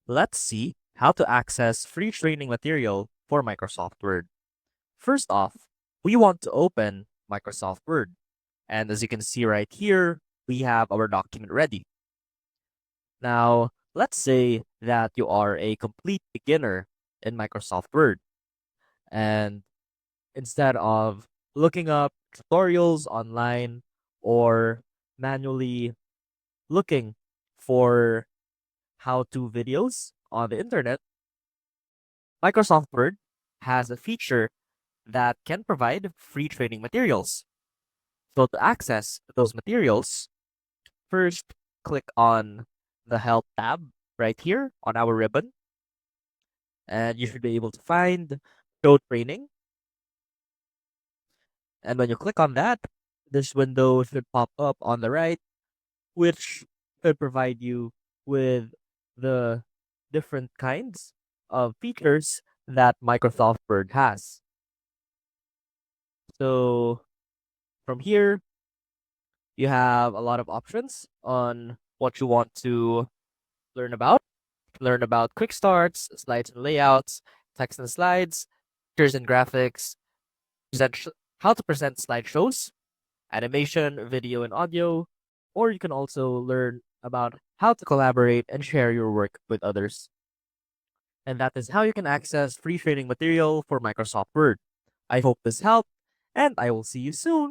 Let's see how to access free training material for Microsoft Word. First off, we want to open Microsoft Word. And as you can see right here, we have our document ready. Now, let's say that you are a complete beginner in Microsoft Word. And instead of looking up tutorials online or manually looking for how-to videos on the internet, Microsoft Word has a feature that can provide free training materials. So to access those materials, first click on the Help tab right here on our ribbon, and you should be able to find Show Training. And when you click on that, this window should pop up on the right, which should provide you with the different kinds of features that Microsoft Word has. So from here, you have a lot of options on what you want to learn about. Learn about quick starts, slides and layouts, text and slides, pictures and graphics, present how to present slideshows, animation, video and audio, or you can also learn about how to collaborate and share your work with others. And that is how you can access free training material for Microsoft Word. I hope this helped, and I will see you soon.